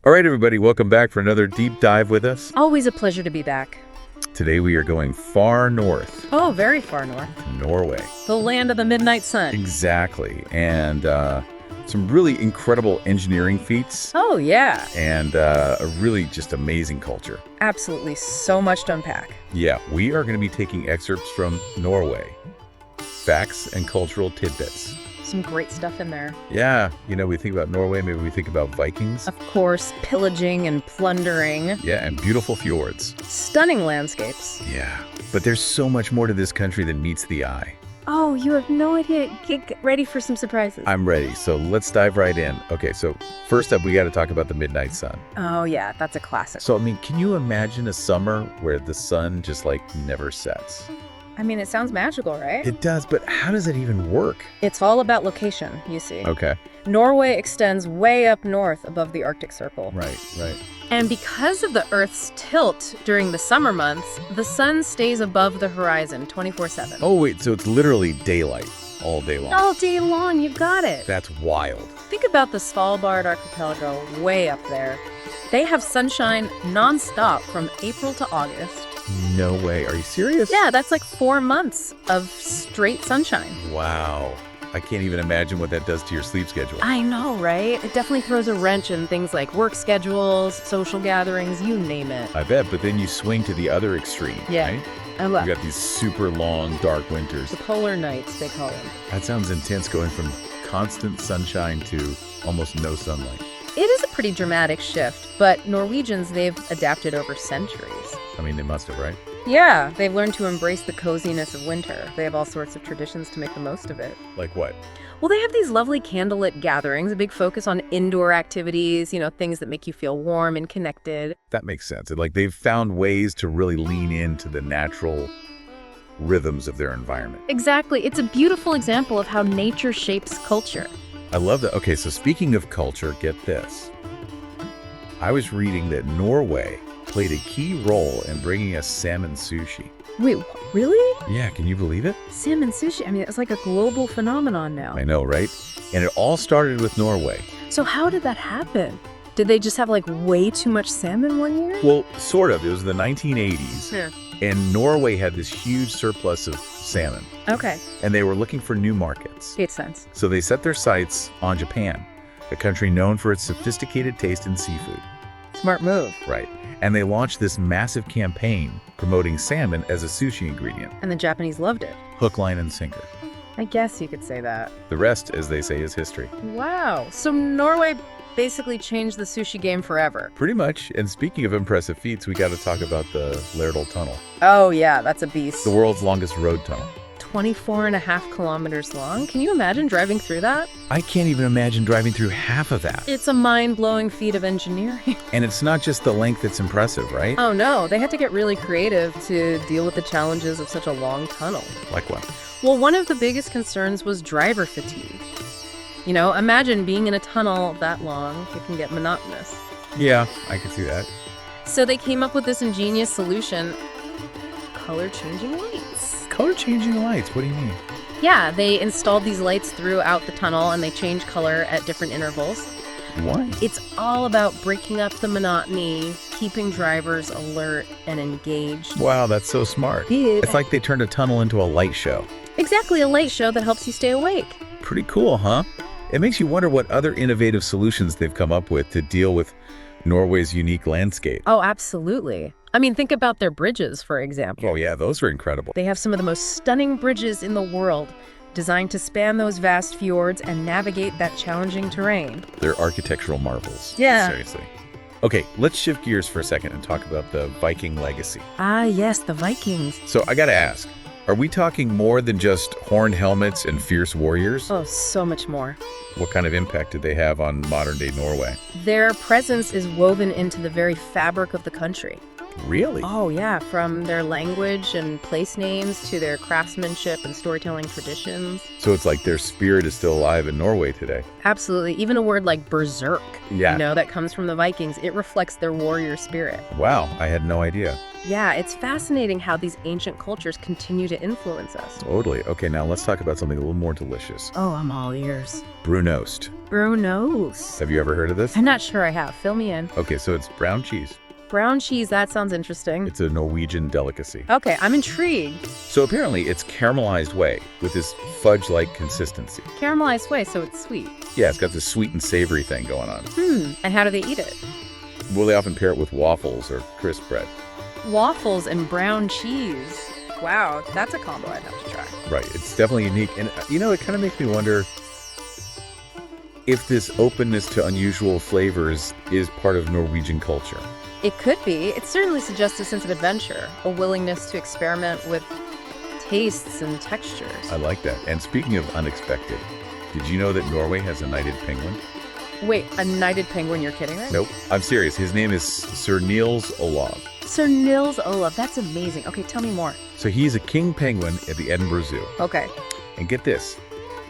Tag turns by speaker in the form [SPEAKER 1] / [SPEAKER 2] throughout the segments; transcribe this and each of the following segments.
[SPEAKER 1] All right, everybody, welcome back for another deep dive with us.
[SPEAKER 2] Always a pleasure to be back.
[SPEAKER 1] Today we are going far north,
[SPEAKER 2] Oh, very far north.
[SPEAKER 1] Norway.
[SPEAKER 2] The land of the midnight sun.
[SPEAKER 1] Exactly. And some really incredible engineering feats
[SPEAKER 2] Oh, yeah.
[SPEAKER 1] and a really just amazing culture.
[SPEAKER 2] Absolutely. So much to unpack.
[SPEAKER 1] Yeah, we are going to be taking excerpts from Norway. Facts and cultural tidbits.
[SPEAKER 2] Some great stuff in there.
[SPEAKER 1] Yeah, we think about Norway, maybe we think about Vikings.
[SPEAKER 2] Of course, pillaging and plundering.
[SPEAKER 1] Yeah, and beautiful fjords.
[SPEAKER 2] Stunning landscapes.
[SPEAKER 1] Yeah, but there's so much more to this country than meets the eye.
[SPEAKER 2] Oh, you have no idea. Get ready for some surprises.
[SPEAKER 1] I'm ready, so let's dive right in. Okay, so first up, we got to talk about the midnight sun.
[SPEAKER 2] Oh, yeah, that's a classic.
[SPEAKER 1] So, can you imagine a summer where the sun just, never sets?
[SPEAKER 2] It sounds magical, right?
[SPEAKER 1] It does, but how does it even work?
[SPEAKER 2] It's all about location, you see.
[SPEAKER 1] Okay.
[SPEAKER 2] Norway extends way up north above the Arctic Circle.
[SPEAKER 1] Right.
[SPEAKER 2] And because of the Earth's tilt during the summer months, the sun stays above the horizon 24/7.
[SPEAKER 1] Oh, wait, so it's literally daylight all day long.
[SPEAKER 2] All day long, you got it.
[SPEAKER 1] That's wild.
[SPEAKER 2] Think about the Svalbard archipelago way up there. They have sunshine nonstop from April to August.
[SPEAKER 1] No way. Are you serious?
[SPEAKER 2] Yeah, that's like 4 months of straight sunshine.
[SPEAKER 1] Wow. I can't even imagine what that does to your sleep schedule.
[SPEAKER 2] I know, right? It definitely throws a wrench in things like work schedules, social gatherings, you name it.
[SPEAKER 1] I bet, but then you swing to the other extreme,
[SPEAKER 2] Yeah.
[SPEAKER 1] right?
[SPEAKER 2] I love
[SPEAKER 1] You got these super long, dark winters.
[SPEAKER 2] the polar nights, they call them.
[SPEAKER 1] That sounds intense, going from constant sunshine to almost no sunlight.
[SPEAKER 2] It is a pretty dramatic shift, but Norwegians, they've adapted over centuries.
[SPEAKER 1] They must have, right?
[SPEAKER 2] Yeah, they've learned to embrace the coziness of winter. They have all sorts of traditions to make the most of it.
[SPEAKER 1] Like what?
[SPEAKER 2] Well, they have these lovely candlelit gatherings, a big focus on indoor activities, things that make you feel warm and connected.
[SPEAKER 1] That makes sense. They've found ways to really lean into the natural rhythms of their environment.
[SPEAKER 2] Exactly. It's a beautiful example of how nature shapes culture.
[SPEAKER 1] I love that. Okay, so speaking of culture, get this. I was reading that Norway played a key role in bringing us salmon sushi.
[SPEAKER 2] Wait, really?
[SPEAKER 1] Yeah, can you believe it?
[SPEAKER 2] Salmon sushi? It's like a global phenomenon now.
[SPEAKER 1] I know, right? And it all started with Norway.
[SPEAKER 2] So how did that happen? Did they just have way too much salmon one year?
[SPEAKER 1] Well, sort of. It was the 1980s.
[SPEAKER 2] Yeah.
[SPEAKER 1] And Norway had this huge surplus of salmon.
[SPEAKER 2] Okay.
[SPEAKER 1] And they were looking for new markets.
[SPEAKER 2] Makes sense.
[SPEAKER 1] So they set their sights on Japan, a country known for its sophisticated taste in seafood.
[SPEAKER 2] Smart move.
[SPEAKER 1] Right. And they launched this massive campaign promoting salmon as a sushi ingredient.
[SPEAKER 2] And the Japanese loved it.
[SPEAKER 1] Hook, line, and sinker.
[SPEAKER 2] I guess you could say that.
[SPEAKER 1] The rest, as they say, is history.
[SPEAKER 2] Wow. So Norway basically changed the sushi game forever.
[SPEAKER 1] Pretty much. And speaking of impressive feats, we got to talk about the Lærdal Tunnel,
[SPEAKER 2] Oh, yeah, that's a beast.
[SPEAKER 1] the world's longest road tunnel.
[SPEAKER 2] 24.5 kilometers long. Can you imagine driving through that?
[SPEAKER 1] I can't even imagine driving through half of that.
[SPEAKER 2] It's a mind-blowing feat of engineering.
[SPEAKER 1] And it's not just the length that's impressive, right?
[SPEAKER 2] Oh, no. They had to get really creative to deal with the challenges of such a long tunnel.
[SPEAKER 1] Like what?
[SPEAKER 2] Well, one of the biggest concerns was driver fatigue. Imagine being in a tunnel that long. It can get monotonous.
[SPEAKER 1] Yeah, I could see that.
[SPEAKER 2] So they came up with this ingenious solution: color-changing lights.
[SPEAKER 1] Color-changing lights, what do you mean?
[SPEAKER 2] Yeah, they installed these lights throughout the tunnel, and they change color at different intervals.
[SPEAKER 1] Why?
[SPEAKER 2] It's all about breaking up the monotony, keeping drivers alert and engaged.
[SPEAKER 1] Wow, that's so smart. It's like they turned a tunnel into a light show.
[SPEAKER 2] Exactly, a light show that helps you stay awake.
[SPEAKER 1] Pretty cool, huh? It makes you wonder what other innovative solutions they've come up with to deal with Norway's unique landscape.
[SPEAKER 2] Oh, absolutely. Think about their bridges, for example.
[SPEAKER 1] Oh yeah, those are incredible.
[SPEAKER 2] They have some of the most stunning bridges in the world, designed to span those vast fjords and navigate that challenging terrain.
[SPEAKER 1] They're architectural marvels.
[SPEAKER 2] Yeah.
[SPEAKER 1] Seriously. Okay, let's shift gears for a second and talk about the Viking legacy.
[SPEAKER 2] Ah, yes, the Vikings.
[SPEAKER 1] So I gotta ask, are we talking more than just horned helmets and fierce warriors?
[SPEAKER 2] Oh, so much more.
[SPEAKER 1] What kind of impact did they have on modern-day Norway?
[SPEAKER 2] Their presence is woven into the very fabric of the country.
[SPEAKER 1] Really?
[SPEAKER 2] Oh, yeah, from their language and place names to their craftsmanship and storytelling traditions.
[SPEAKER 1] So it's like their spirit is still alive in Norway today.
[SPEAKER 2] Absolutely. Even a word like berserk,
[SPEAKER 1] Yeah.
[SPEAKER 2] that comes from the Vikings, it reflects their warrior spirit.
[SPEAKER 1] Wow, I had no idea.
[SPEAKER 2] Yeah, it's fascinating how these ancient cultures continue to influence us.
[SPEAKER 1] Totally. Okay, now let's talk about something a little more delicious.
[SPEAKER 2] Oh, I'm all ears.
[SPEAKER 1] Brunost.
[SPEAKER 2] Brunost.
[SPEAKER 1] Have you ever heard of this?
[SPEAKER 2] I'm not sure I have. Fill me in.
[SPEAKER 1] Okay, so it's brown cheese.
[SPEAKER 2] Brown cheese, that sounds interesting.
[SPEAKER 1] It's a Norwegian delicacy.
[SPEAKER 2] Okay, I'm intrigued.
[SPEAKER 1] So apparently it's caramelized whey with this fudge-like consistency.
[SPEAKER 2] Caramelized whey, so it's sweet.
[SPEAKER 1] Yeah, it's got this sweet and savory thing going on.
[SPEAKER 2] And how do they eat it?
[SPEAKER 1] Well, they often pair it with waffles or crisp bread.
[SPEAKER 2] Waffles and brown cheese. Wow, that's a combo I'd have to try.
[SPEAKER 1] Right, it's definitely unique. And, it kind of makes me wonder if this openness to unusual flavors is part of Norwegian culture.
[SPEAKER 2] It could be. It certainly suggests a sense of adventure, a willingness to experiment with tastes and textures.
[SPEAKER 1] I like that. And speaking of unexpected, did you know that Norway has a knighted penguin?
[SPEAKER 2] Wait, a knighted penguin? You're kidding, right?
[SPEAKER 1] Nope, I'm serious. His name is Sir Niels Olav.
[SPEAKER 2] Sir Niels Olav, that's amazing. Okay, tell me more.
[SPEAKER 1] So he's a king penguin at the Edinburgh Zoo.
[SPEAKER 2] Okay.
[SPEAKER 1] And get this,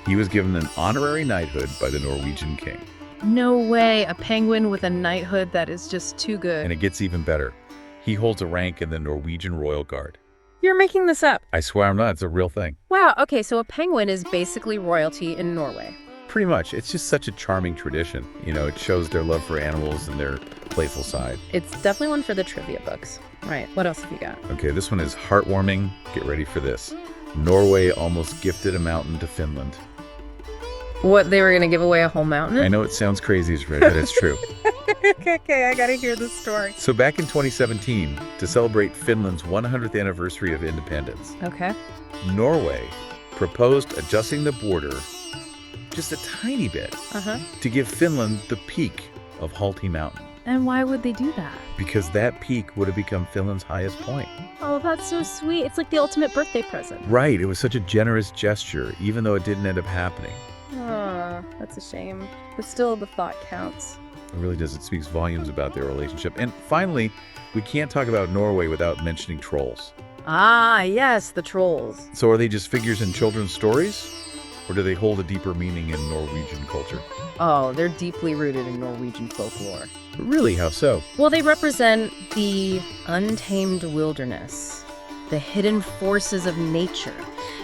[SPEAKER 1] he was given an honorary knighthood by the Norwegian king.
[SPEAKER 2] No way, a penguin with a knighthood, that is just too good.
[SPEAKER 1] And it gets even better. He holds a rank in the Norwegian Royal Guard.
[SPEAKER 2] You're making this up.
[SPEAKER 1] I swear I'm not, it's a real thing.
[SPEAKER 2] Wow, okay, so a penguin is basically royalty in Norway.
[SPEAKER 1] Pretty much. It's just such a charming tradition. It shows their love for animals and their playful side.
[SPEAKER 2] It's definitely one for the trivia books. Right, what else have you got?
[SPEAKER 1] Okay, this one is heartwarming. Get ready for this. Norway almost gifted a mountain to Finland.
[SPEAKER 2] What, they were going to give away a whole mountain?
[SPEAKER 1] I know it sounds crazy, but it's true.
[SPEAKER 2] Okay, I gotta hear this story.
[SPEAKER 1] So back in 2017, to celebrate Finland's 100th anniversary of independence,
[SPEAKER 2] Okay.
[SPEAKER 1] Norway proposed adjusting the border just a tiny bit to give Finland the peak of Halti Mountain,
[SPEAKER 2] And why would they do that?
[SPEAKER 1] because that peak would have become Finland's highest point.
[SPEAKER 2] Oh, that's so sweet. It's like the ultimate birthday present.
[SPEAKER 1] Right, it was such a generous gesture, even though it didn't end up happening.
[SPEAKER 2] Oh, that's a shame. But still, the thought counts.
[SPEAKER 1] It really does. It speaks volumes about their relationship. And finally, we can't talk about Norway without mentioning trolls.
[SPEAKER 2] Ah, yes, the trolls.
[SPEAKER 1] So are they just figures in children's stories? Or do they hold a deeper meaning in Norwegian culture?
[SPEAKER 2] Oh, they're deeply rooted in Norwegian folklore.
[SPEAKER 1] Really, how so?
[SPEAKER 2] Well, they represent the untamed wilderness, the hidden forces of nature.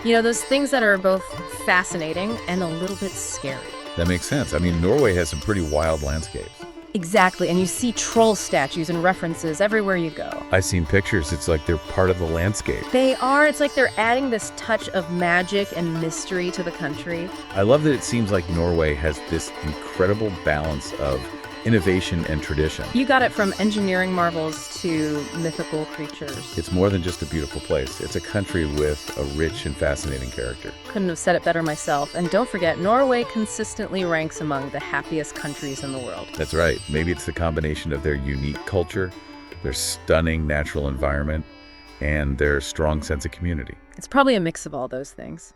[SPEAKER 2] Those things that are both fascinating and a little bit scary.
[SPEAKER 1] That makes sense. I mean, Norway has some pretty wild landscapes.
[SPEAKER 2] Exactly, and you see troll statues and references everywhere you go.
[SPEAKER 1] I've seen pictures. It's like they're part of the landscape.
[SPEAKER 2] They are. It's like they're adding this touch of magic and mystery to the country.
[SPEAKER 1] I love that it seems like Norway has this incredible balance of innovation and tradition.
[SPEAKER 2] You got it from engineering marvels to mythical creatures.
[SPEAKER 1] It's more than just a beautiful place. It's a country with a rich and fascinating character.
[SPEAKER 2] Couldn't have said it better myself. And don't forget, Norway consistently ranks among the happiest countries in the world.
[SPEAKER 1] That's right. Maybe it's the combination of their unique culture, their stunning natural environment, and their strong sense of community.
[SPEAKER 2] It's probably a mix of all those things.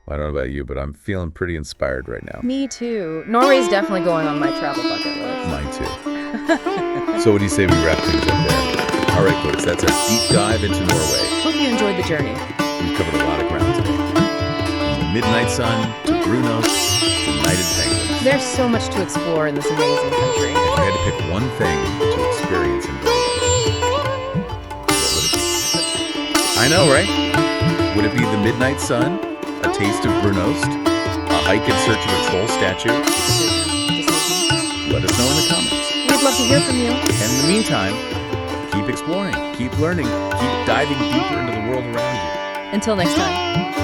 [SPEAKER 1] I don't know about you, but I'm feeling pretty inspired right now.
[SPEAKER 2] Me too. Norway's definitely going on my travel bucket list.
[SPEAKER 1] Mine too. So what do you say we wrap things up there? All right, folks, that's our deep dive into Norway.
[SPEAKER 2] Hope you enjoyed the journey.
[SPEAKER 1] We've covered a lot of ground today. From the midnight sun to Brunost to knighted penguins.
[SPEAKER 2] There's so much to explore in this amazing country.
[SPEAKER 1] If you had to pick one thing to experience in Norway, what would it be? I know, right? Would it be the midnight sun, a taste of Brunost, a hike in search of a troll statue? Let us know in the comments.
[SPEAKER 2] We'd love to hear from you.
[SPEAKER 1] And in the meantime, keep exploring, keep learning, keep diving deeper into the world around you.
[SPEAKER 2] Until next time.